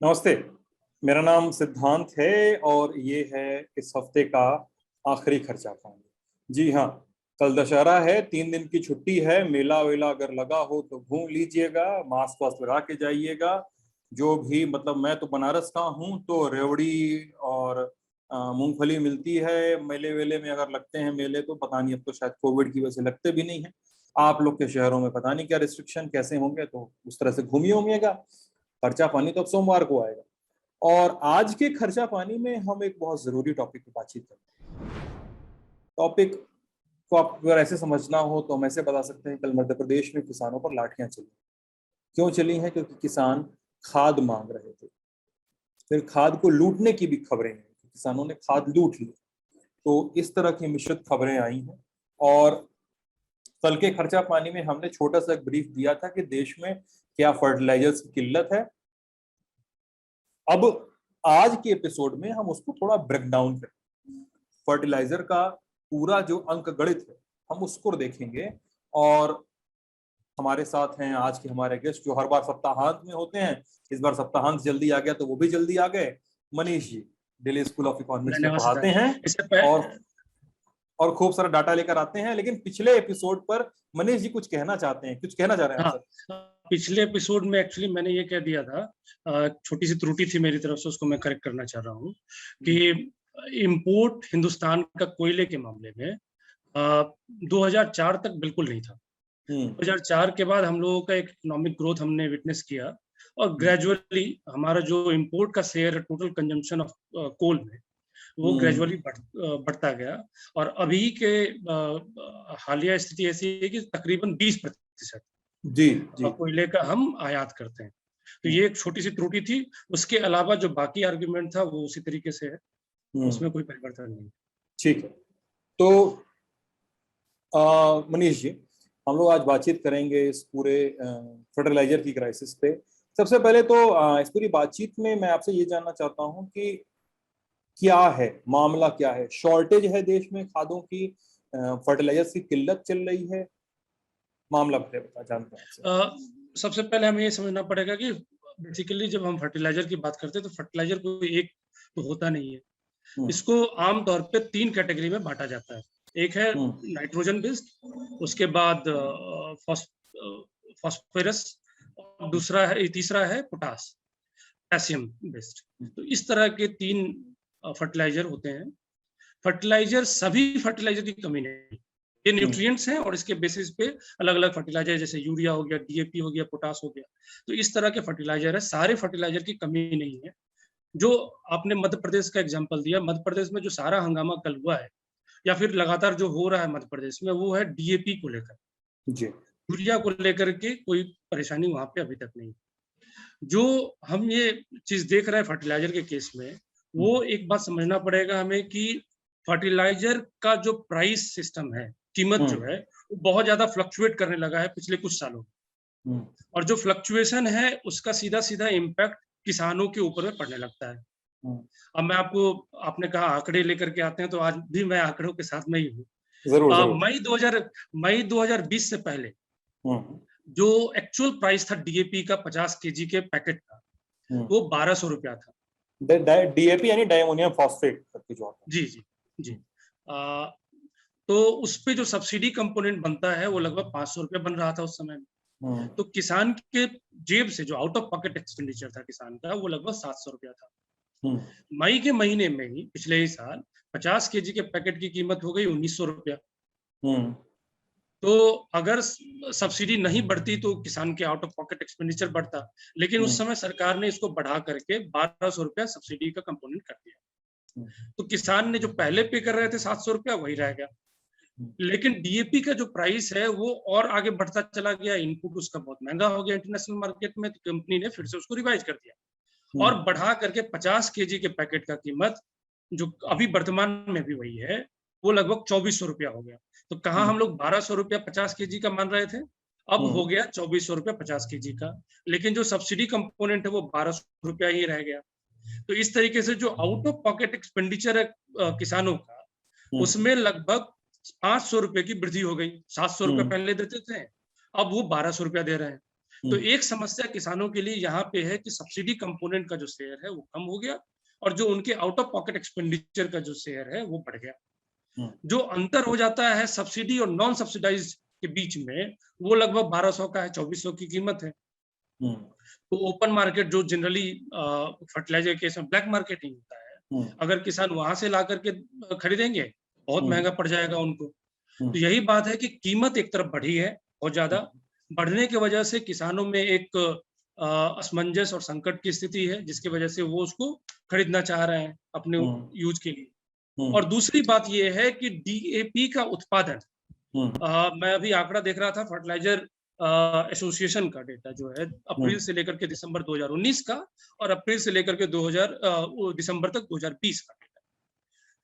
नमस्ते। मेरा नाम सिद्धांत है और ये है इस हफ्ते का आखिरी खर्चा पानी। जी हाँ, कल दशहरा है, 3 दिन की छुट्टी है। मेला वेला अगर लगा हो तो घूम लीजिएगा, मास्क वास्क लगा के जाइएगा। जो भी मतलब मैं तो बनारस का हूँ, तो रेवड़ी और मूंगफली मिलती है। मेले वेले में अगर लगते हैं मेले, तो पता नहीं, अब तो शायद कोविड की वजह से लगते भी नहीं है। आप लोग के शहरों में पता नहीं क्या रिस्ट्रिक्शन कैसे होंगे, तो उस तरह से घूमिए होंगेगा। खर्चा पानी तो अब सोमवार को आएगा। और आज के खर्चा पानी में हम एक बहुत जरूरी टॉपिक की बातचीत करते हैं। टॉपिक को आप अगर ऐसे समझना हो तो हम ऐसे बता सकते हैं, कल मध्य प्रदेश में किसानों पर लाठियां चली। क्यों चली हैं? क्योंकि किसान खाद मांग रहे थे। फिर खाद को लूटने की भी खबरें हैं, किसानों ने खाद लूट ली। तो इस तरह की मिश्रित खबरें आई हैं। और कल के खर्चा पानी में हमने छोटा सा एक ब्रीफ दिया था कि देश में क्या फर्टिलाइजर्स की किल्लत है। अब आज के एपिसोड में हम उसको थोड़ा ब्रेक डाउन करें। फर्टिलाइजर का पूरा जो अंक गणित है, हम उसको देखेंगे। और हमारे साथ हैं आज के हमारे गेस्ट, जो हर बार सप्ताहांत में होते हैं। इस बार सप्ताहांत जल्दी आ गया तो वो भी जल्दी आ गए। Manish ji Delhi school of economics में धन्यवाद पढ़ाते सिद्धार्थ। हैं इससे और और खूब सारा डाटा लेकर आते हैं। लेकिन पिछले एपिसोड पर मनीष जी कुछ कहना चाहते हैं, कुछ कहना चाह रहे हैं आप हाँ, सर। पिछले एपिसोड में एक्चुअली मैंने ये कह दिया था, छोटी सी त्रुटि थी मेरी तरफ से, उसको मैं करेक्ट करना चाह रहा हूँ कि इंपोर्ट हिंदुस्तान का कोयले के मामले में 2004 तक बिल्कुल नहीं था। 2004 के बाद हम लोगों का एक इकोनॉमिक ग्रोथ हमने विटनेस किया और ग्रेजुअली हमारा जो इंपोर्ट का शेयर है टोटल कंजम्पशन ऑफ कोल में, वो ग्रेजुअली बढ़ता गया। और अभी के हालिया स्थिति ऐसी है कि तकरीबन 20% जी जी कोयले का हम आयात करते हैं। तो ये एक छोटी सी त्रुटि थी। उसके अलावा जो बाकी आर्गुमेंट था वो उसी तरीके से है, उसमें कोई परिवर्तन नहीं। ठीक है। तो मनीष जी, हम लोग आज बातचीत करेंगे इस पूरे फर्टिलाइजर की क्राइसिस पे। सबसे पहले तो इस पूरी बातचीत में मैं आपसे ये जानना चाहता हूँ कि क्या है मामला, क्या है? शॉर्टेज है देश में खादों की? फर्टिलाइजर्स की किल्लत चल रही है? मामला बता जानते हैं आपसे। सबसे पहले हमें ये समझना पड़ेगा कि बेसिकली जब हम फर्टिलाइजर की बात करते हैं तो फर्टिलाइजर कोई एक तो होता नहीं है। इसको आमतौर पे 3 कैटेगरी में बांटा जाता है। एक है नाइट्रोजन बेस्ड, उसके बाद फॉस्फोरस, और तीसरा है पोटेशियम बेस्ड। तो इस तरह के 3 फर्टिलाइजर होते हैं। फर्टिलाइजर सभी फर्टिलाइजर की कमी नहीं, ये न्यूट्रिएंट्स हैं और इसके बेसिस पे अलग अलग फर्टिलाइजर जैसे यूरिया हो गया, डीएपी हो गया, पोटास हो गया। तो इस तरह के फर्टिलाइजर है, सारे फर्टिलाइजर की कमी नहीं है। जो आपने मध्य प्रदेश का एग्जांपल दिया, मध्य प्रदेश में जो सारा हंगामा कल हुआ है या फिर लगातार जो हो रहा है मध्य प्रदेश में, वो है डीएपी को लेकर। जी, यूरिया को लेकर के कोई परेशानी वहां पे अभी तक नहीं। जो हम ये चीज देख रहे हैं फर्टिलाइजर के केस में, वो एक बात समझना पड़ेगा हमें कि फर्टिलाइजर का जो प्राइस सिस्टम है, कीमत जो है, वो बहुत ज्यादा फ्लक्चुएट करने लगा है पिछले कुछ सालों में। और जो फ्लक्चुएशन है उसका सीधा सीधा इम्पैक्ट किसानों के ऊपर में पड़ने लगता है। अब मैं आपको, आपने कहा आंकड़े लेकर के आते हैं, तो आज भी मैं आंकड़ों के साथ में ही हूँ। मई 2020 से पहले जो एक्चुअल प्राइस था डीएपी का 50 केजी के पैकेट का, वो 1200 रुपया था। डीएपी यानी डायमोनियम फॉस्फेट करके जो आता है। जी जी जी। तो उस पे जो सब्सिडी कंपोनेंट बनता है वो लगभग 500 रुपया बन रहा था उस समय में। तो किसान के जेब से जो आउट ऑफ पॉकेट एक्सपेंडिचर था किसान का, वो लगभग 700 रुपया था। मई के महीने में ही पिछले ही साल 50 केजी के पैकेट की कीमत हो गई 1900 रुपया। तो अगर सब्सिडी नहीं बढ़ती तो किसान के आउट ऑफ पॉकेट एक्सपेंडिचर बढ़ता, लेकिन उस समय सरकार ने इसको बढ़ा करके 1200 रुपया सब्सिडी का कंपोनेंट कर दिया। तो किसान ने जो पहले पे कर रहे थे 700 रुपया, वही रह गया। लेकिन डीएपी का जो प्राइस है वो और आगे बढ़ता चला गया, इनपुट उसका बहुत महंगा हो गया इंटरनेशनल मार्केट में, तो कंपनी ने फिर से उसको रिवाइज कर दिया और बढ़ा करके 50 केजी के पैकेट का कीमत, जो अभी वर्तमान में भी वही है, वो लगभग 2400 रुपया हो गया। तो कहाँ हम लोग 1200 रुपया 50 केजी का मान रहे थे, अब हो गया 2400 रुपया 50 केजी का। लेकिन जो सब्सिडी कंपोनेंट है वो 1200 रुपया ही रह गया। तो इस तरीके से जो आउट ऑफ पॉकेट एक्सपेंडिचर है किसानों का, उसमें लगभग 500 रुपए की वृद्धि हो गई। 700 रुपए पहले देते थे, अब वो 1200 रुपया दे रहे हैं। तो एक समस्या किसानों के लिए यहाँ पे है कि सब्सिडी कंपोनेंट का जो शेयर है वो कम हो गया और जो उनके आउट ऑफ पॉकेट एक्सपेंडिचर का जो शेयर है वो बढ़ गया। जो अंतर हो जाता है सब्सिडी और नॉन सब्सिडाइज के बीच में वो लगभग 1200 का है, 2400 की कीमत है। तो ओपन मार्केट जो जनरली फर्टिलाइजर के केस में ब्लैक मार्केटिंग होता है, अगर किसान वहां से ला करके खरीदेंगे बहुत महंगा पड़ जाएगा उनको। तो यही बात है कि कीमत एक तरफ बढ़ी है बहुत ज्यादा, बढ़ने की वजह से किसानों में एक असमंजस और संकट की स्थिति है, जिसकी वजह से वो उसको खरीदना चाह रहे हैं अपने यूज के लिए। और दूसरी बात ये है कि डीएपी का उत्पादन, मैं अभी आंकड़ा देख रहा था फर्टिलाइजर एसोसिएशन का डेटा जो है अप्रैल से लेकर के दिसंबर 2019 का और अप्रैल से लेकर के दिसंबर तक 2020 का डेटा।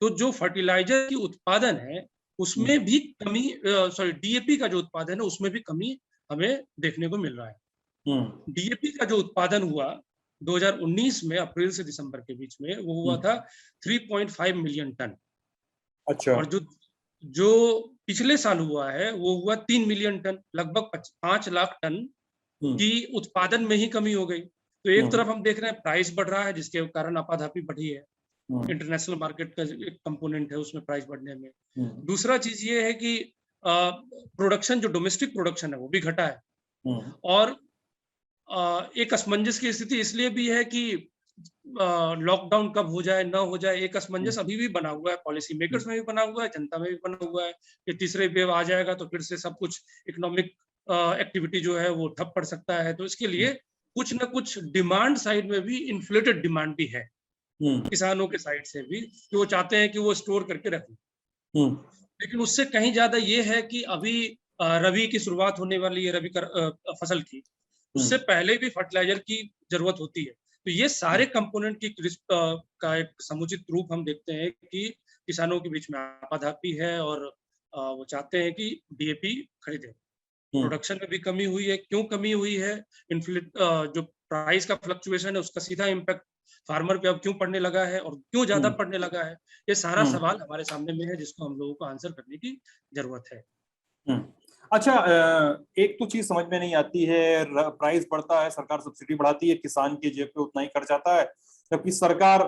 तो जो फर्टिलाइजर की उत्पादन है उसमें भी कमी, डीएपी का जो उत्पादन है उसमें भी कमी हमें देखने को मिल रहा है। डीएपी का जो उत्पादन हुआ 2019 में अप्रैल से दिसंबर के बीच में वो हुआ था 3.5 मिलियन टन। अच्छा। और जो पिछले साल हुआ है वो हुआ 3 मिलियन टन, लगभग 5 लाख टन की उत्पादन में ही कमी हो गई। तो एक तरफ हम देख रहे हैं प्राइस बढ़ रहा है जिसके कारण आपाधापी बढ़ी है, इंटरनेशनल मार्केट का एक कंपोनेंट है उसमें प्राइस बढ़ने में। दूसरा चीज ये है कि प्रोडक्शन, जो डोमेस्टिक प्रोडक्शन है वो भी घटा है। और एक असमंजस की स्थिति इसलिए भी है कि लॉकडाउन कब हो जाए ना हो जाए, एक असमंजस अभी भी बना हुआ है, पॉलिसी मेकर्स में भी बना हुआ है, जनता में भी बना हुआ है कि तीसरे वेव आ जाएगा तो फिर से सब कुछ इकोनॉमिक एक्टिविटी जो है वो ठप पड़ सकता है। तो इसके लिए कुछ ना कुछ डिमांड साइड में भी इन्फ्लेटेड डिमांड भी है किसानों के साइड से भी, कि वो चाहते हैं कि वो स्टोर करके रखें। लेकिन उससे कहीं ज्यादा ये है कि अभी रबी की शुरुआत होने वाली है, रबी फसल की, उससे पहले भी फर्टिलाइजर की जरूरत होती है। तो ये सारे कंपोनेंट की का एक समुचित रूप हम देखते हैं कि किसानों के बीच में आपाधापी है और वो चाहते हैं कि डीएपी खरीदें। प्रोडक्शन में भी कमी हुई है। क्यों कमी हुई है? जो प्राइस का फ्लक्चुएशन है उसका सीधा इम्पैक्ट फार्मर पे अब क्यों पड़ने लगा है और क्यों ज्यादा पड़ने लगा है, ये सारा सवाल हमारे सामने में है जिसको हम लोगों को आंसर करने की जरूरत है। अच्छा, एक तो चीज समझ में नहीं आती है, प्राइस बढ़ता है, सरकार सब्सिडी बढ़ाती है, किसान की जेब पे उतना ही खर्च आता है, जबकि सरकार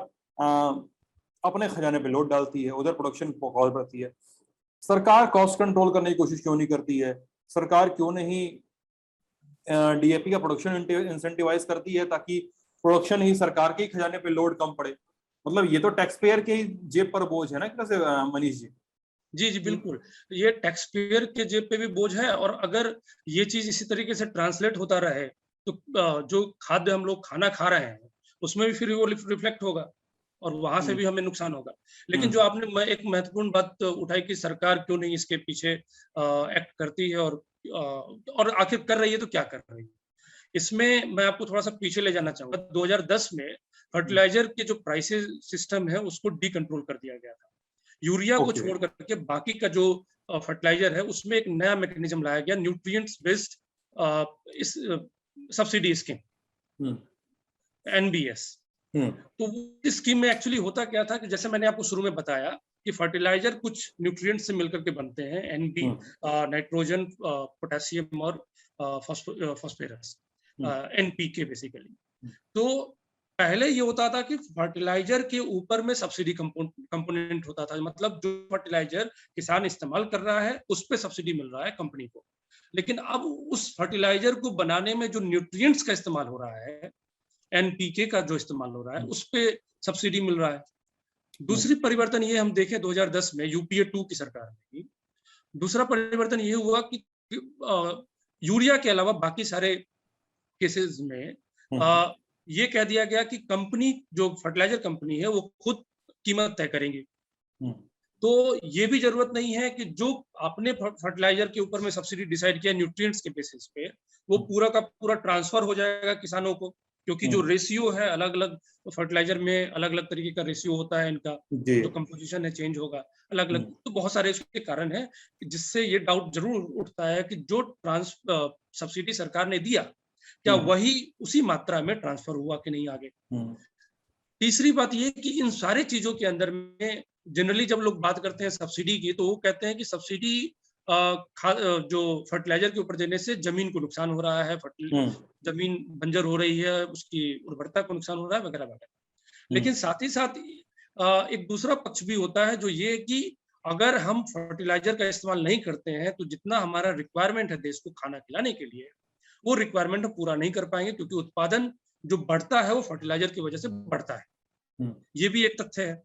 अपने खजाने पे लोड डालती है, उधर प्रोडक्शन बहुत बढ़ती है। सरकार कॉस्ट कंट्रोल करने की कोशिश क्यों नहीं करती है? सरकार क्यों नहीं डीएपी का प्रोडक्शन इंसेंटिवाइज करती है ताकि प्रोडक्शन ही सरकार के खजाने पे लोड कम पड़े? मतलब ये तो टैक्स पेयर के जेब पर बोझ है ना, कैसे मनीष जी? जी बिल्कुल, ये टैक्स पेयर के जेब पे भी बोझ है। और अगर ये चीज इसी तरीके से ट्रांसलेट होता रहे तो जो खाद्य हम लोग खाना खा रहे हैं उसमें भी फिर वो रिफ्लेक्ट होगा और वहां से भी हमें नुकसान होगा। लेकिन जो आपने एक महत्वपूर्ण बात उठाई कि सरकार क्यों नहीं इसके पीछे एक्ट करती है और आखिर कर रही है तो क्या कर रही है, इसमें मैं आपको थोड़ा सा पीछे ले जाना चाहूंगा। 2010 में फर्टिलाइजर के जो प्राइसेस सिस्टम है उसको डी कंट्रोल कर दिया गया था। यूरिया को छोड़ करके बाकी का जो फर्टिलाइजर है उसमें एक नया मैकेनिज्म लाया गया, न्यूट्रिएंट्स बेस्ड इस सब्सिडी स्कीम, एनबीएस। तो इस स्कीम में एक्चुअली होता क्या था कि जैसे मैंने आपको शुरू में बताया कि फर्टिलाइजर कुछ न्यूट्रिएंट्स से मिलकर के बनते हैं, एनपी, नाइट्रोजन, पोटेशियम और फॉस्फोरस, एनपीके बेसिकली। तो पहले ये होता था कि फर्टिलाइजर के ऊपर में सब्सिडी कंपोनेंट होता था, मतलब जो फर्टिलाइजर किसान इस्तेमाल कर रहा है उस पे सब्सिडी मिल रहा है कंपनी को। लेकिन अब उस फर्टिलाइजर को बनाने में जो न्यूट्रिएंट्स का इस्तेमाल हो रहा है, एनपीके का जो इस्तेमाल हो रहा है, उस पे सब्सिडी मिल रहा है। दूसरी परिवर्तन ये हम देखें 2010 में यूपीए 2 की सरकार में, दूसरा परिवर्तन ये हुआ कि यूरिया के अलावा बाकी सारे केसेस में ये कह दिया गया कि कंपनी, जो फर्टिलाइजर कंपनी है वो खुद कीमत तय करेंगी। तो ये भी जरूरत नहीं है कि जो आपने फर्टिलाइजर के ऊपर में सब्सिडी डिसाइड किया न्यूट्रिएंट्स के बेसिस पे, वो पूरा का पूरा ट्रांसफर हो जाएगा किसानों को, क्योंकि जो रेशियो है अलग अलग फर्टिलाइजर में अलग अलग तरीके का रेशियो होता है, इनका जो कंपोजिशन है चेंज होगा अलग अलग। तो बहुत सारे इसके कारण है जिससे ये डाउट जरूर उठता है कि जो सब्सिडी सरकार ने दिया क्या वही उसी मात्रा में ट्रांसफर हुआ कि नहीं आगे। तीसरी बात ये कि इन सारे चीजों के अंदर में जनरली जब लोग बात करते हैं सब्सिडी की तो वो कहते हैं कि सब्सिडी जो फर्टिलाइजर के ऊपर देने से जमीन को नुकसान हो रहा है, जमीन बंजर हो रही है, उसकी उर्वरता को नुकसान हो रहा है वगैरह वगैरह। लेकिन साथ ही साथ एक दूसरा पक्ष भी होता है जो ये कि अगर हम फर्टिलाइजर का इस्तेमाल नहीं करते हैं तो जितना हमारा रिक्वायरमेंट है देश को खाना खिलाने के लिए, वो रिक्वायरमेंट हम पूरा नहीं कर पाएंगे, क्योंकि उत्पादन जो बढ़ता है वो फर्टिलाइजर की वजह से बढ़ता है। ये भी एक तथ्य है।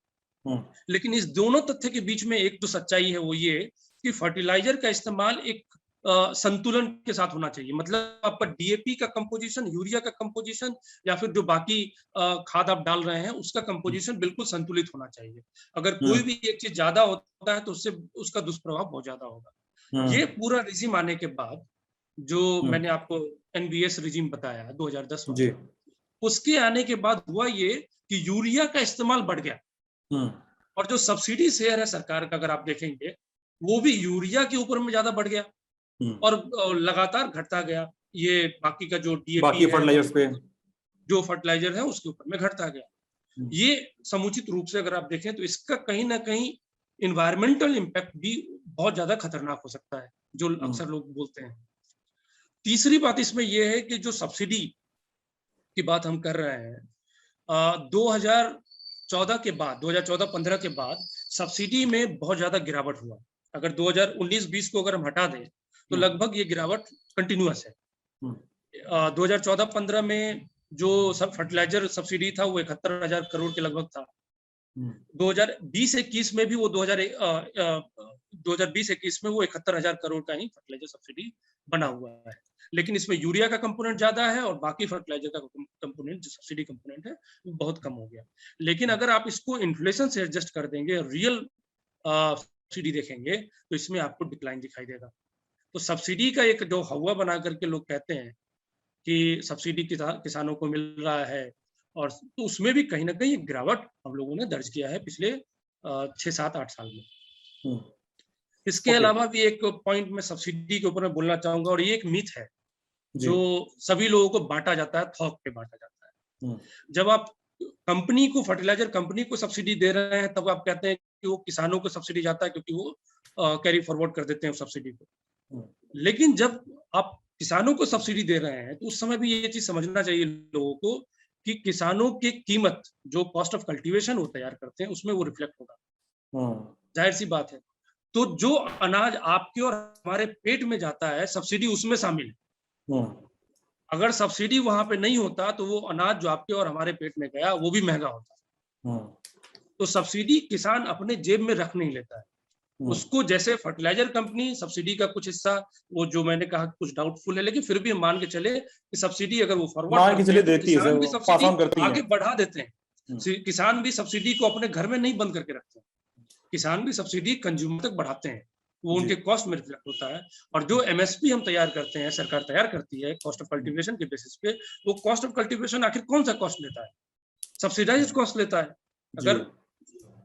लेकिन इस दोनों तथ्य के बीच में एक तो सच्चाई है, वो ये कि फर्टिलाइजर का इस्तेमाल एक संतुलन के साथ होना चाहिए। मतलब आपका डीएपी का कंपोजिशन, यूरिया का कंपोजिशन या फिर जो बाकी खाद आप डाल रहे हैं उसका कंपोजिशन बिल्कुल संतुलित होना चाहिए। अगर कोई भी एक चीज ज्यादा होता है तो उससे उसका दुष्प्रभाव बहुत ज्यादा होगा। ये पूरा रिजिम आने के बाद जो मैंने आपको एनबीएस रिजिम बताया 2010 में, उसके आने के बाद हुआ ये कि यूरिया का इस्तेमाल बढ़ गया और जो सब्सिडी शेयर है सरकार का अगर आप देखेंगे वो भी यूरिया के ऊपर में ज्यादा बढ़ गया और लगातार घटता गया। ये बाकी का जो डीएपी है, जो फर्टिलाइजर है उसके ऊपर में घटता गया। ये समुचित रूप से अगर आप देखें तो इसका कहीं ना कहीं इन्वायरमेंटल इम्पैक्ट भी बहुत ज्यादा खतरनाक हो सकता है, जो अक्सर लोग बोलते हैं। तीसरी बात इसमें यह है कि जो सब्सिडी की बात हम कर रहे हैं, 2014 के बाद, 2014-15 के बाद सब्सिडी में बहुत ज्यादा गिरावट हुआ। अगर 2019-20 को अगर हम हटा दें तो लगभग ये गिरावट कंटिन्यूअस है। 2014-15 में जो सब फर्टिलाइजर सब्सिडी था वो 71,000 करोड़ के लगभग था। 2020-21 में भी वो 2020-21 में वो 71,000 करोड़ का ही फर्टिलाइजर सब्सिडी बना हुआ है। लेकिन इसमें यूरिया का कंपोनेंट ज्यादा है और बाकी फर्टिलाइजर का कंपोनेंट, जो सब्सिडी कंपोनेंट है, वो बहुत कम हो गया। लेकिन अगर आप इसको इन्फ्लेशन से एडजस्ट कर देंगे, रियल सब्सिडी देखेंगे तो इसमें आपको डिक्लाइन दिखाई देगा। तो सब्सिडी का एक जो हवा बना करके लोग कहते हैं कि सब्सिडी किसानों को मिल रहा है, और तो उसमें भी कहीं ना कहीं गिरावट हम लोगों ने दर्ज किया है पिछले 6-7-8 साल में। इसके अलावा भी एक पॉइंट में सब्सिडी के ऊपर मैं बोलना चाहूंगा, और ये एक मिथ है जो सभी लोगों को बांटा जाता है, थोक पे बांटा जाता है। जब आप कंपनी को, फर्टिलाइजर कंपनी को सब्सिडी दे रहे हैं तब आप कहते हैं कि वो किसानों को सब्सिडी जाता है, क्योंकि वो कैरी फॉरवर्ड कर देते हैं सब्सिडी को। लेकिन जब आप किसानों को सब्सिडी दे रहे हैं तो उस समय भी ये चीज समझना चाहिए लोगों को कि किसानों की कीमत, जो कॉस्ट ऑफ कल्टीवेशन वो तैयार करते हैं, उसमें वो रिफ्लेक्ट होगा। जाहिर सी बात है। तो जो अनाज आपके और हमारे पेट में जाता है, सब्सिडी उसमें शामिल है। अगर सब्सिडी वहां पे नहीं होता तो वो अनाज जो आपके और हमारे पेट में गया वो भी महंगा होता। तो सब्सिडी किसान अपने जेब में रख नहीं लेता है उसको। जैसे फर्टिलाइजर कंपनी सब्सिडी का कुछ हिस्सा, वो जो मैंने कहा कुछ डाउटफुल है, लेकिन फिर भी हम मान के चले कि सब्सिडी अगर वो फॉरवर्ड करते हैं तो किसान भी सब्सिडी आगे बढ़ा देते हैं। किसान भी सब्सिडी को अपने घर में नहीं बंद करके रखते हैं, किसान भी सब्सिडी कंज्यूमर तक बढ़ाते हैं, वो उनके कॉस्ट में रिफ्लेक्ट होता है। और जो एमएसपी हम तैयार करते हैं, सरकार तैयार करती है कॉस्ट ऑफ कल्टीवेशन के बेसिस पे, वो कॉस्ट ऑफ कल्टीवेशन आखिर कौन सा कॉस्ट लेता है? सब्सिडाइज्ड कॉस्ट लेता है। अगर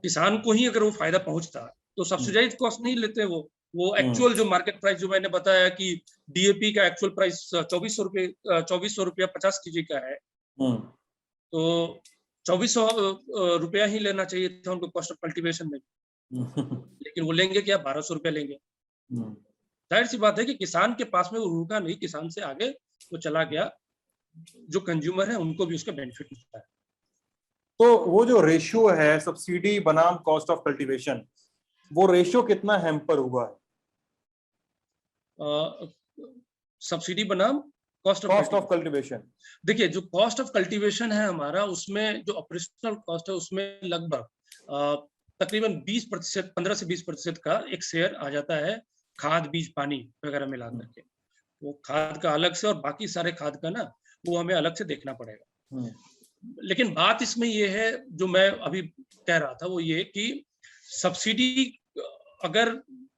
किसान को ही अगर वो फायदा पहुंचता तो सब्सिडाइज्ड कॉस्ट नहीं लेते वो एक्चुअल जो मार्केट प्राइस, जो मैंने बताया कि डीएपी का एक्चुअल प्राइस 2400 रुपया 50 केजी का है, तो 2400 रुपया ही लेना चाहिए था उनको कॉस्ट ऑफ कल्टीवेशन में। लेकिन वो लेंगे क्या? 1200 रुपया लेंगे। जाहिर सी बात है कि किसान के पास में वो रुका नहीं, किसान से आगे वो चला गया, जो कंज्यूमर है उनको भी उसका बेनिफिट मिलता है। तो वो जो रेशियो है सब्सिडी बनाम कॉस्ट ऑफ कल्टीवेशन, वो रेशियो कितना हैम्पर हुआ है? सब्सिडी बनाम कॉस्ट ऑफ कल्टीवेशन। देखिए, जो कॉस्ट ऑफ कल्टीवेशन है हमारा, उसमें जो ऑपरेशनल कॉस्ट है उसमें लगभग तकरीबन 20%, 15 से 20% का एक शेयर आ जाता है खाद, बीज, पानी वगैरह मिला करके। वो खाद का अलग से और बाकी सारे खाद का ना, वो हमें अलग से देखना पड़ेगा। लेकिन बात इसमें ये है, जो मैं अभी कह रहा था, वो ये कि सब्सिडी अगर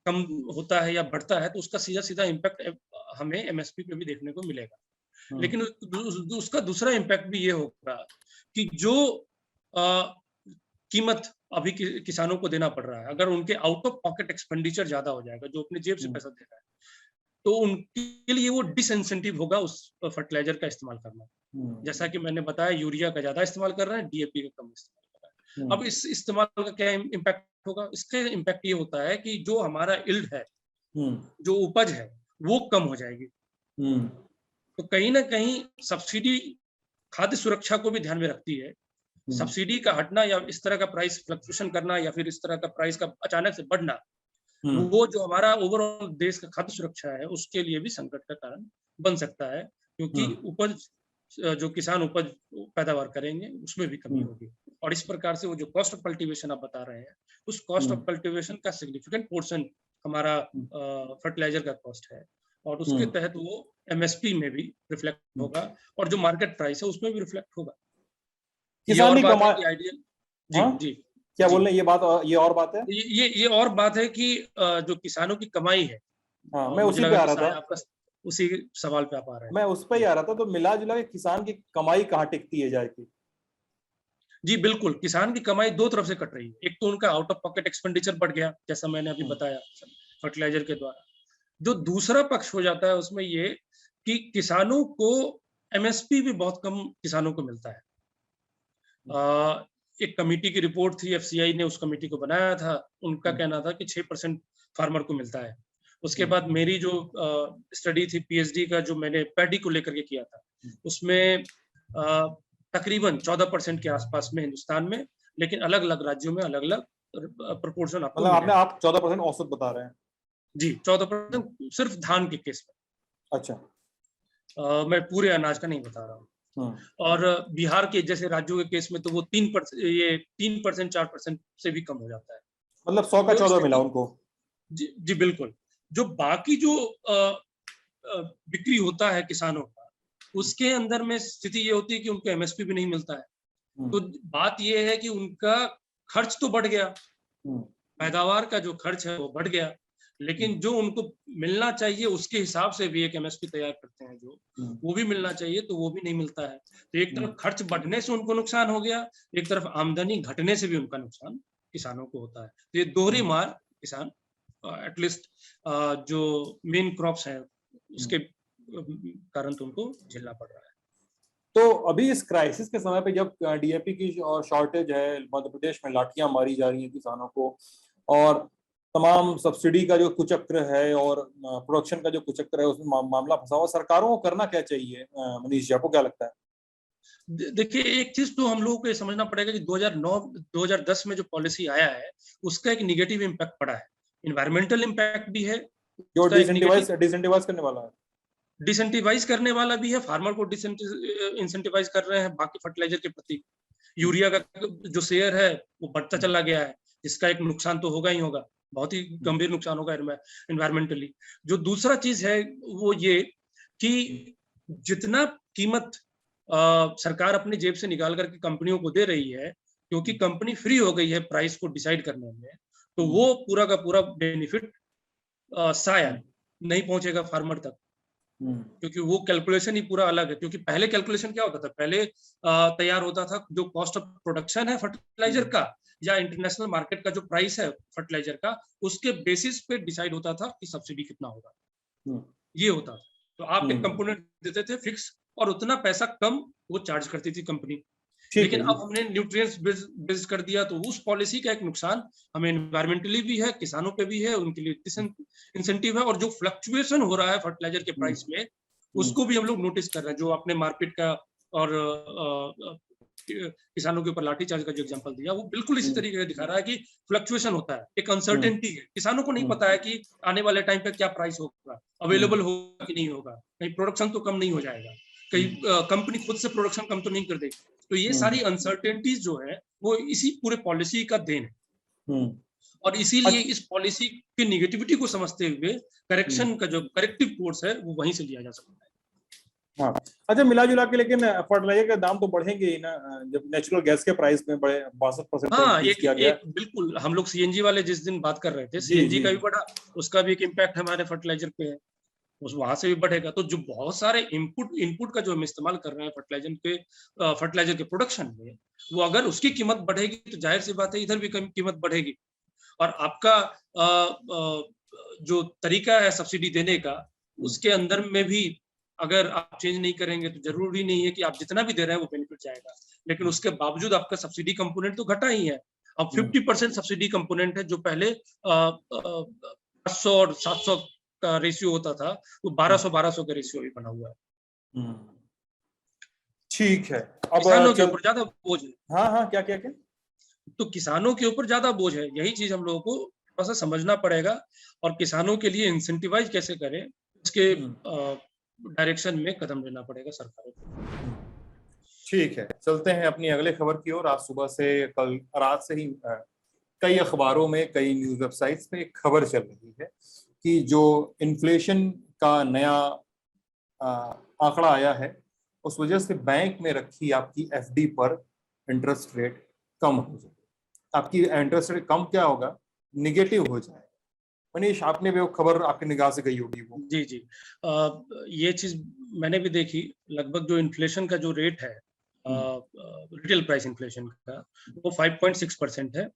कम होता है या बढ़ता है तो उसका सीधा सीधा इम्पैक्ट हमें एमएसपी पे भी देखने को मिलेगा। लेकिन उसका दूसरा इम्पैक्ट भी ये होगा कि जो कीमत अभी किसानों को देना पड़ रहा है, अगर उनके आउट ऑफ पॉकेट एक्सपेंडिचर ज्यादा हो जाएगा, जो अपने जेब से पैसा दे रहा है, तो उनके लिए वो डिसइंसेंटिव होगा उस फर्टिलाइजर का इस्तेमाल करना। जैसा कि मैंने बताया, यूरिया का ज्यादा इस्तेमाल कर रहे हैं, डीएपी का कम इस्तेमाल कर रहे हैं। अब इस इस्तेमाल का क्या इम्पैक्ट होगा? इसके इम्पैक्ट ये होता है कि जो हमारा इल्ड है, जो उपज है वो कम हो जाएगी। तो कहीं ना कहीं सब्सिडी खाद्य सुरक्षा को भी ध्यान में रखती है। सब्सिडी का हटना या इस तरह का प्राइस फ्लक्चुएशन करना या फिर इस तरह का प्राइस का अचानक से बढ़ना, वो जो हमारा ओवरऑल देश का खाद्य सुरक्षा है उसके लिए भी संकट का कारण बन सकता है, क्योंकि उपज जो किसान उपज पैदावार करेंगे उसमें भी कमी होगी। और इस प्रकार से वो जो कॉस्ट ऑफ कल्टीवेशन आप बता रहे हैं, उस कॉस्ट ऑफ कल्टीवेशन का सिग्निफिकेंट पोर्शन हमारा फर्टिलाइजर का कॉस्ट है, और उसके तहत वो एमएसपी में भी रिफ्लेक्ट होगा और जो मार्केट प्राइस है उसमें भी रिफ्लेक्ट होगा। किसान की कमाई आइडियल जी हाँ? जी क्या बोल रहे हैं, ये और बात है, ये और बात है कि जो किसानों की कमाई है, मैं उसी पे आ रहा था, आपका उसी सवाल पे आप आ रहे हैं। मैं उस पे ही आ रहा था। तो मिला जुला के किसान की कमाई कहाँ टिकती है जाएगी? जी बिल्कुल, किसान की कमाई दो तरफ से कट रही है। एक तो उनका आउट ऑफ पॉकेट एक्सपेंडिचर बढ़ गया, जैसा मैंने अभी बताया फर्टिलाइजर के द्वारा। जो दूसरा पक्ष हो जाता है उसमें ये कि किसानों को एमएसपी भी बहुत कम किसानों को मिलता है। एक कमेटी की रिपोर्ट थी, एफसीआई ने उस कमेटी को बनाया था, उनका कहना था कि 6% फार्मर को मिलता है। उसके बाद मेरी जो स्टडी थी पीएचडी का, जो मैंने पैडी को लेकर के किया था, उसमें तकरीबन 14% के आसपास में हिंदुस्तान में, लेकिन अलग अलग राज्यों में अलग अलग प्रोपोर्शन आपको मतलब आप 14% औसत बता रहे हैं? जी, 14% सिर्फ धान के केस में। अच्छा। मैं पूरे अनाज का नहीं बता रहा हूँ। और बिहार के जैसे राज्यों के केस में तो वो 3% 4% से भी कम हो जाता है। मतलब 100 का 14 मिला उनको। जी बिल्कुल। जो बाकी जो बिक्री होता है किसानों का, उसके अंदर में स्थिति ये होती है कि उनको एमएसपी भी नहीं मिलता है। तो बात ये है कि उनका खर्च तो बढ़ गया, पैदावार का जो खर्च है वो बढ़ गया, लेकिन जो उनको मिलना चाहिए उसके हिसाब से भी एक एमएसपी तैयार करते हैं जो, वो भी मिलना चाहिए तो वो भी नहीं मिलता है। तो एक तरफ खर्च बढ़ने से उनको नुकसान हो गया, एक तरफ आमदनी घटने से भी उनका नुकसान किसानों को होता है। तो ये दोहरी मार किसान एटलीस्ट जो मेन क्रॉप्स है उसके कारण तो उनको झेलना पड़ रहा है। तो अभी इस क्राइसिस के समय पे जब डीएपी की शॉर्टेज है, मध्य प्रदेश में लाठियां मारी जा रही हैं किसानों को, और तमाम सब्सिडी का जो कुचक्र है और प्रोडक्शन का जो कुचक्र है उसमें मामला फंसा हुआ, सरकारों को करना क्या चाहिए? मनीष जी, आपको क्या लगता है? देखिए, एक चीज तो हम लोगों को ये समझना पड़ेगा कि 2009-2010 में जो पॉलिसी आया है उसका एक निगेटिव इम्पैक्ट पड़ा है। इन्वायरमेंटल इम्पैक्ट भी है, जो डिसेंटिवाइज करने वाला है, डिसेंटिवाइज करने वाला भी है। फार्मर को इंसेंटिवाइज कर रहे हैं बाकी फर्टिलाइजर के प्रति। यूरिया का जो शेयर है वो बढ़ता चला गया है, जिसका एक नुकसान तो होगा ही होगा, बहुत ही गंभीर नुकसान होगा एनवायरमेंटली। जो दूसरा चीज है वो ये कि जितना कीमत सरकार अपनी जेब से निकाल करके कंपनियों को दे रही है, क्योंकि कंपनी फ्री हो गई है प्राइस को डिसाइड करने में, तो वो पूरा का पूरा बेनिफिट शायद नहीं पहुंचेगा फार्मर तक, क्योंकि वो कैलकुलेशन ही पूरा अलग है। क्योंकि पहले कैलकुलेशन क्या होता था, पहले तैयार होता था जो कॉस्ट ऑफ प्रोडक्शन है फर्टिलाइजर का या इंटरनेशनल मार्केट का जो प्राइस है फर्टिलाइजर का, उसके बेसिस पे डिसाइड होता था कि सब्सिडी कितना होगा। ये होता था, तो आप एक कंपोनेंट देते थे फिक्स और उतना पैसा कम वो चार्ज करती थी कंपनी। लेकिन अब हमने न्यूट्रिएंट्स बेस्ड कर दिया, तो उस पॉलिसी का एक नुकसान हमें एनवायरमेंटली भी है, किसानों पे भी है, उनके लिए इंसेंटिव है। और जो फ्लक्चुएशन हो रहा है फर्टिलाइजर के प्राइस में, उसको भी हम लोग नोटिस कर रहे हैं। जो आपने मारपीट का और किसानों के ऊपर लाठीचार्ज का जो एग्जांपल दिया, वो बिल्कुल इसी तरीके से दिखा रहा है कि फ्लक्चुएशन होता है, एक अनसर्टेनिटी है। किसानों को नहीं पता है कि आने वाले टाइम पे क्या प्राइस होगा, अवेलेबल होगा कि नहीं होगा, कहीं प्रोडक्शन तो कम नहीं हो जाएगा, कहीं कंपनी खुद से प्रोडक्शन कम तो नहीं कर देगी। तो ये सारी अनसर्टेनिटीज जो है वो इसी पूरे पॉलिसी का देन है। और इसीलिए इस पॉलिसी की निगेटिविटी को समझते हुए करेक्शन का जो करेक्टिव कोर्स है वो वहीं से लिया जा सकता है। हाँ, अच्छा, मिला जुला के लेकिन फर्टिलाइजर के दाम तो बढ़ेंगे ही ना, जब नेचुरल गैस के प्राइस में बड़े 62% हाँ, एक बिल्कुल। हम लोग सीएनजी वाले जिस दिन बात कर रहे थे, सीएनजी का भी बढ़ा, उसका भी एक इम्पैक्ट हमारे फर्टिलाइजर पे है, उस वहां से भी बढ़ेगा। तो जो बहुत सारे इनपुट का जो हम इस्तेमाल कर रहे हैं फर्टिलाइजर के प्रोडक्शन में, वो अगर उसकी कीमत बढ़ेगी तो जाहिर सी बात है इधर भी कीमत बढ़ेगी। और आपका जो तरीका है सब्सिडी देने का, उसके अंदर में भी अगर आप चेंज नहीं करेंगे तो जरूरी नहीं है कि आप जितना भी दे रहे हैं वो बेनिफिट जाएगा, लेकिन उसके बावजूद आपका सब्सिडी कंपोनेंट तो घटा ही है। अब 50% सब्सिडी कंपोनेंट है, जो पहले 800 और 700 का रेशियो होता था, वो 1200 का रेशियो भी बना हुआ है। ठीक है, अब किसानों के ऊपर ज्यादा बोझ है। हाँ हाँ, क्या क्या क्या? तो किसानों के ऊपर ज्यादा बोझ है, यही चीज हम लोगों को थोड़ा सा समझना पड़ेगा, और किसानों के लिए इंसेंटिवाइज कैसे करें, इसके डायरेक्शन में कदम लेना पड़ेगा सरकारों को। ठीक है, चलते हैं अपनी अगले खबर की ओर। आज सुबह से, कल रात से ही कई अखबारों में, कई न्यूज वेबसाइट्स पे एक खबर चल रही है कि जो इन्फ्लेशन का नया आंकड़ा आया है, उस वजह से बैंक में रखी आपकी एफडी पर इंटरेस्ट रेट कम हो जाए। आपकी इंटरेस्ट रेट कम क्या होगा, निगेटिव हो जाए। मनीष, आपने भी वो खबर आपकी निगाह से गई होगी वो? जी जी, ये चीज मैंने भी देखी। लगभग जो इन्फ्लेशन का जो रेट है, रिटेल प्राइस इन्फ्लेशन का, वो 5.6% है।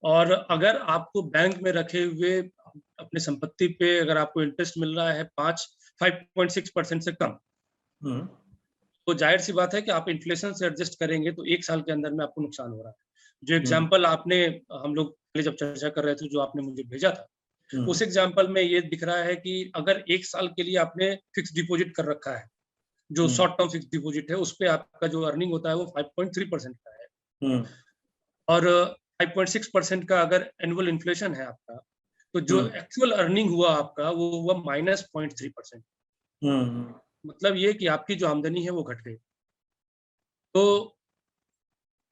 और अगर आपको बैंक में रखे हुए अपने संपत्ति पे अगर आपको इंटरेस्ट मिल रहा है 5.6% से कम, तो जाहिर सी बात है कि आप इन्फ्लेशन से एडजस्ट करेंगे तो 1 साल के अंदर में आपको नुकसान हो रहा है। जो एग्जाम्पल आपने, हम लोग पहले जब चर्चा कर रहे थे, जो आपने मुझे भेजा था, उस एग्जाम्पल में ये दिख रहा है कि अगर 1 साल के लिए आपने फिक्स डिपॉजिट कर रखा है, जो शॉर्ट टर्म फिक्स डिपॉजिट है, उस पे आपका जो अर्निंग होता है वो 5.3% का है। और 5.6% का अगर एनुअल इन्फ्लेशन है आपका, तो जो एक्चुअल अर्निंग हुआ आपका वो हुआ -0.3%। मतलब ये कि आपकी जो आमदनी है वो घट गई। तो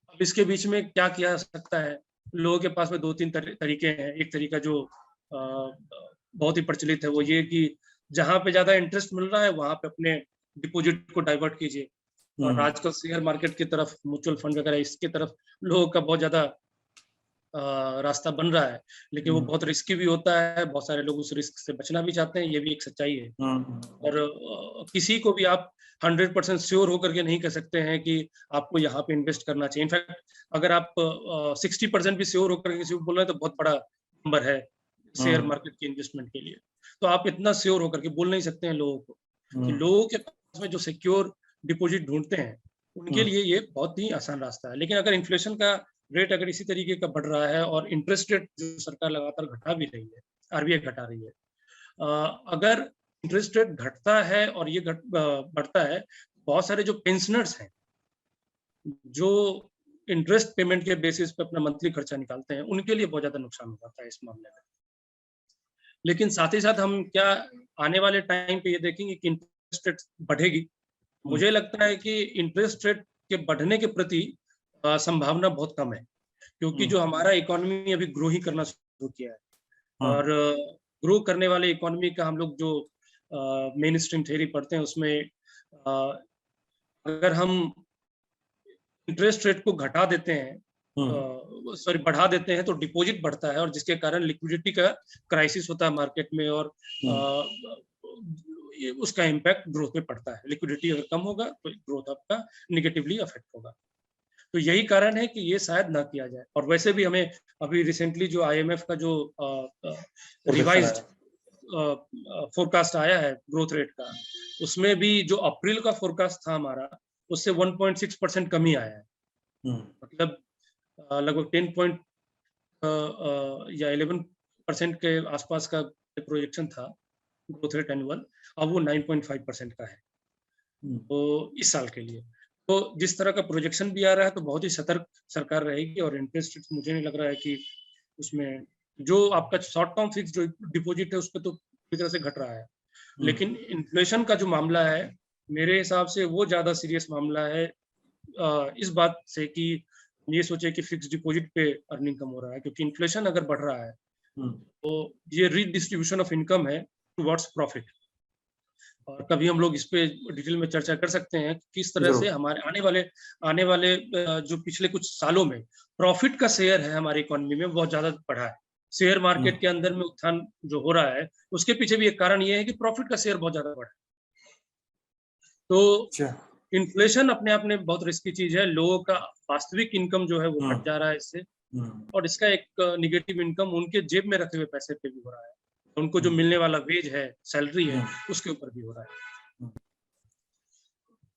अब इसके बीच में क्या किया जा सकता है? लोगों के पास में 2-3 तरीके हैं। एक तरीका जो बहुत ही प्रचलित है, वो ये कि जहाँ पे ज्यादा इंटरेस्ट मिल रहा है वहां पे अपने डिपॉजिट को डाइवर्ट कीजिए। और आजकल शेयर मार्केट की तरफ, म्यूचुअल फंड वगैरह इसकी तरफ लोगों का बहुत ज्यादा रास्ता बन रहा है, लेकिन वो बहुत रिस्की भी होता है। बहुत सारे लोग उस रिस्क से बचना भी चाहते हैं, ये भी एक सच्चाई है। और किसी को भी आप 100% श्योर होकर के नहीं कह सकते हैं कि आपको यहाँ पे इन्वेस्ट करना चाहिए। इनफैक्ट अगर आप 60% भी श्योर होकर किसी को बोल रहे हैं तो बहुत बड़ा नंबर है शेयर मार्केट के इन्वेस्टमेंट के लिए। तो आप इतना श्योर होकर के बोल नहीं सकते हैं लोगों को। तो लोगों के पास में जो सिक्योर डिपॉजिट ढूंढते हैं, उनके लिए ये बहुत ही आसान रास्ता है। लेकिन अगर इन्फ्लेशन का रेट अगर इसी तरीके का बढ़ रहा है, और इंटरेस्ट रेट जो सरकार लगातार घटा भी रही है, आरबीआई घटा रही है, अगर इंटरेस्ट रेट घटता है और ये बढ़ता है, बहुत सारे जो पेंशनर्स हैं, जो इंटरेस्ट पेमेंट के बेसिस पे अपना मंथली खर्चा निकालते हैं, उनके लिए बहुत ज्यादा नुकसान हो जाता है इस मामले में। लेकिन साथ ही साथ हम क्या आने वाले टाइम पे ये देखेंगे कि इंटरेस्ट रेट बढ़ेगी? मुझे लगता है कि इंटरेस्ट रेट के बढ़ने के प्रति संभावना बहुत कम है, क्योंकि जो हमारा इकोनॉमी अभी ग्रो ही करना शुरू किया है। और ग्रो करने वाले इकोनॉमी का हम लोग जो मेन स्ट्रीम थ्योरी पढ़ते हैं, उसमें अगर हम इंटरेस्ट रेट को घटा देते हैं, सॉरी बढ़ा देते हैं, तो डिपॉजिट बढ़ता है, और जिसके कारण लिक्विडिटी का क्राइसिस होता है मार्केट में, और उसका इम्पैक्ट ग्रोथ पे पड़ता है। लिक्विडिटी अगर कम होगा तो ग्रोथ आपका निगेटिवली अफेक्ट होगा। तो यही कारण है कि ये शायद ना किया जाए। और वैसे भी हमें अभी रिसेंटली जो आईएमएफ का जो रिवाइज्ड फोरकास्ट आया है ग्रोथ रेट का, उसमें भी जो अप्रैल का फोरकास्ट था हमारा, उससे 1.6% कमी आया है। मतलब लगभग 10 या 11% के आसपास का प्रोजेक्शन था ग्रोथ रेट एनुअल, अब वो 9.5% का है तो इस साल के लिए। तो जिस तरह का प्रोजेक्शन भी आ रहा है, तो बहुत ही सतर्क सरकार रहेगी। और इंटरेस्ट रेट मुझे नहीं लग रहा है कि उसमें जो आपका शॉर्ट टर्म फिक्स जो डिपॉजिट है उस पर तो पूरी तरह से घट रहा है, लेकिन इन्फ्लेशन का जो मामला है, मेरे हिसाब से वो ज्यादा सीरियस मामला है इस बात से कि ये सोचे कि फिक्स डिपॉजिट पे अर्निंग कम हो रहा है, क्योंकि इन्फ्लेशन अगर बढ़ रहा है तो ये रीडिस्ट्रीब्यूशन ऑफ इनकम है टुवर्ड्स प्रॉफिट। और कभी हम लोग इस पे डिटेल में चर्चा कर सकते हैं कि किस तरह से हमारे आने वाले जो पिछले कुछ सालों में प्रॉफिट का शेयर है हमारी इकोनॉमी में बहुत ज्यादा बढ़ा है। शेयर मार्केट के अंदर में उत्थान जो हो रहा है, उसके पीछे भी एक कारण ये है कि प्रॉफिट का शेयर बहुत ज्यादा बढ़ा है। तो इन्फ्लेशन अपने आप में बहुत रिस्की चीज है। लोगों का वास्तविक इनकम जो है वो घट जा रहा है इससे, और इसका एक निगेटिव इनकम उनके जेब में रखे हुए पैसे पे भी हो रहा है। उनको जो मिलने वाला वेज है, सैलरी है, उसके ऊपर भी हो रहा है।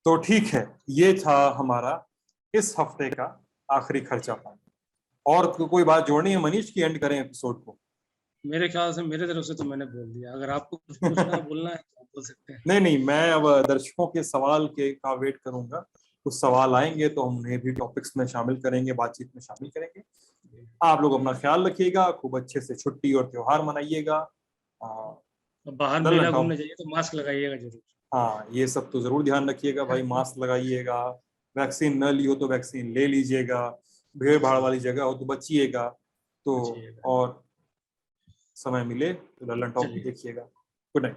तो ठीक है, ये था हमारा इस हफ्ते का आखिरी खर्चा पानी। और कोई बात जोड़नी है मनीष की, एंड करें एपिसोड को? मेरे ख्याल से मेरे तरफ से तो मैंने बोल दिया, अगर आपको कुछ पूछना बोलना है तो आप बोल सकते हैं। नहीं नहीं, मैं अब दर्शकों के सवाल के का वेट करूंगा। कुछ सवाल आएंगे तो हम उन्हें भी टॉपिक्स में शामिल करेंगे, बातचीत में शामिल करेंगे। आप लोग अपना ख्याल रखिएगा, खूब अच्छे से छुट्टी और त्योहार मनाइएगा। बाहर लल्लन मेला टॉप, घूमने जाइए तो मास्क लगाइएगा जरूर। हाँ ये सब तो जरूर ध्यान रखिएगा भाई, मास्क लगाइएगा, वैक्सीन न ली हो तो वैक्सीन ले लीजिएगा, भीड़ भाड़ वाली जगह हो तो बचिएगा। तो बचिएगा। और समय मिले तो लल्लन टॉप भी चलिए। देखिएगा। Good night.